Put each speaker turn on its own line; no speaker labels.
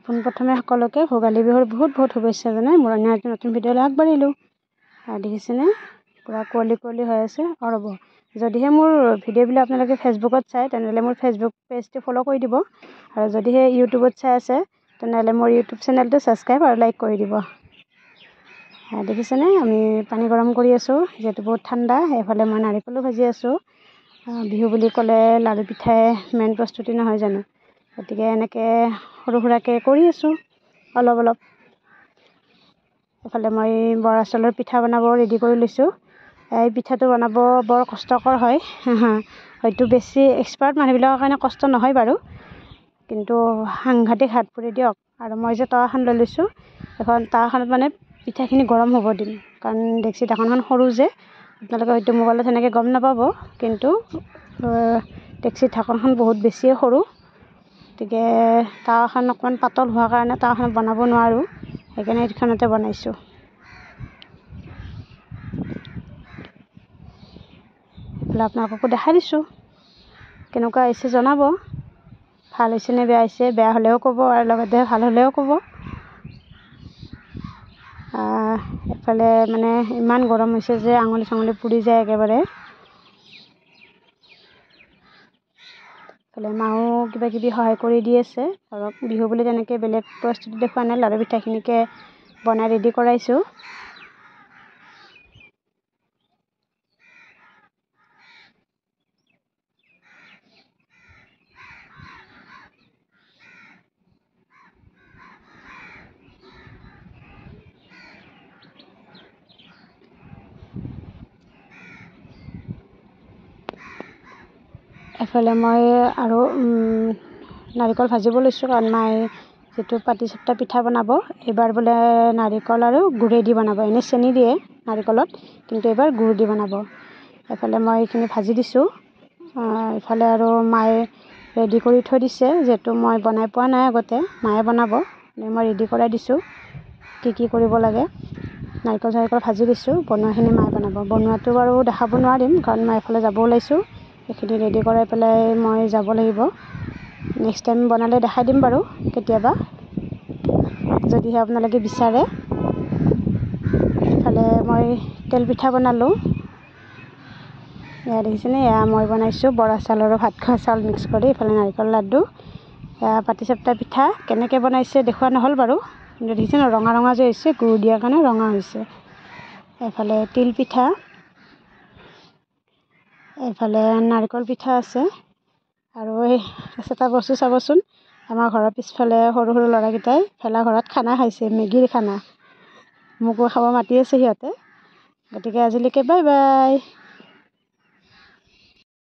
পোনপ্ৰথমে সকলোকে ভোগালী বিহুৰ বহুত বহুত শুভেচ্ছা জনাই মোৰ অন্য এটা নতুন ভিডিঅ'লৈ আগবাঢ়িলোঁ। দেখিছেনে পূৰা কুঁৱলী হৈ আছে। ৰ'ব, যদিহে মোৰ ভিডিঅ'বিলাক আপোনালোকে ফেচবুকত চায় তেনেহ'লে মোৰ ফেচবুক পেজটো ফ'ল' কৰি দিব, আৰু যদিহে ইউটিউবত চাই আছে তেনেহ'লে মোৰ ইউটিউব চেনেলটো ছাবস্ক্ৰাইব আৰু লাইক কৰি দিব। দেখিছেনে আমি পানী গৰম কৰি আছোঁ, যিহেতু বহুত ঠাণ্ডা। এইফালে মই নাৰিকলো ভাজি আছোঁ। বিহু বুলি ক'লে লাড়ু পিঠাই মেইন প্ৰস্তুতি নহয় জানো, গতিকে এনেকৈ সৰু সুৰাকৈ কৰি আছোঁ অলপ। এইফালে মই বৰা চাউলৰ পিঠা বনাব ৰেডি কৰি লৈছোঁ। এই পিঠাটো বনাব বৰ কষ্টকৰ হয়, হয়তো বেছি এক্সপাৰ্ট মানুহবিলাকৰ কাৰণে কষ্ট নহয় বাৰু, কিন্তু সাংঘাতিক হাত পুৰে দিয়ক। আৰু মই যে টাৱাখন লৈ লৈছোঁ, এখন টাৱাখনত মানে পিঠাখিনি গৰম হ'ব দিম, কাৰণ ডেক্সি ঢাকনখন সৰু যে আপোনালোকে হয়তো মোবাইলত সেনেকৈ গম নাপাব, কিন্তু ডেক্সিৰ ঢাকনখন বহুত বেছিয়ে সৰু, গতিকে টাৱাখন অকণমান পাতল হোৱাৰ কাৰণে টাৱাখনত বনাব নোৱাৰোঁ, সেইকাৰণে এইখনতে বনাইছোঁ। এইফালে আপোনালোককো দেখাই দিছোঁ, কেনেকুৱা হৈছে জনাব, ভাল হৈছে নে বেয়া হৈছে, বেয়া হ'লেও ক'ব আৰু লগতে ভাল হ'লেও ক'ব। এইফালে মানে ইমান গৰম হৈছে যে আঙুলি চাঙুলি পুৰি যায় একেবাৰে। এইফালে মাও কিবা কিবি সহায় কৰি দি আছে, ধৰক বিহু বুলি তেনেকৈ বেলেগ প্ৰস্তুতি দেখুওৱা নাই, লাড়ু পিঠাখিনিকে বনাই ৰেডি কৰাইছোঁ। এফালে মই আৰু নাৰিকল ভাজিব লৈছোঁ, কাৰণ মায়ে যিটো পাটিচেপ্তা পিঠা বনাব এইবাৰ বোলে নাৰিকল আৰু গুড়েদি বনাব। এনেই চেনি দিয়ে নাৰিকলত, কিন্তু এইবাৰ গুড় দি বনাব। এফালে মই এইখিনি ভাজি দিছোঁ, ইফালে আৰু মায়ে ৰেডি কৰি থৈ দিছে, যিহেতু মই বনাই পোৱা নাই আগতে, মায়ে বনাব, মই ৰেডি কৰাই দিছোঁ কি কৰিব লাগে। নাৰিকল চাৰিকল ভাজি দিছোঁ, বনোৱাখিনি মায়ে বনাব। বনোৱাটো বাৰু দেখাব নোৱাৰিম, কাৰণ মই এফালে যাব ওলাইছোঁ, এইখিনি ৰেডি কৰাই পেলাই মই যাব লাগিব। নেক্সট টাইম বনালে দেখাই দিম বাৰু কেতিয়াবা, যদিহে আপোনালোকে বিচাৰে। ইফালে মই তেল পিঠা বনালোঁ, এয়া দেখিছেনে, এয়া মই বনাইছোঁ বৰা চাউল আৰু ভাত খোৱা চাউল মিক্স কৰি। ইফালে নাৰিকল লাড্ডু, এয়া পাটিচেপ্তা পিঠা কেনেকৈ বনাইছে দেখুওৱা নহ'ল বাৰু, কিন্তু দেখিছে ন ৰঙা ৰঙা যে হৈছে, গুড় দিয়াৰ কাৰণে ৰঙা হৈছে। এফালে তিল পিঠা, এইফালে নাৰিকল পিঠা আছে। আৰু এই এটা বস্তু চাবচোন, আমাৰ ঘৰৰ পিছফালে সৰু সৰু ল'ৰাকেইটাই ভেলাঘৰত খানা খাইছে, মেগীৰ খানা। মোকো খাব মাতি আছে সিহঁতে। গতিকে আজিলৈকে বাই বাই।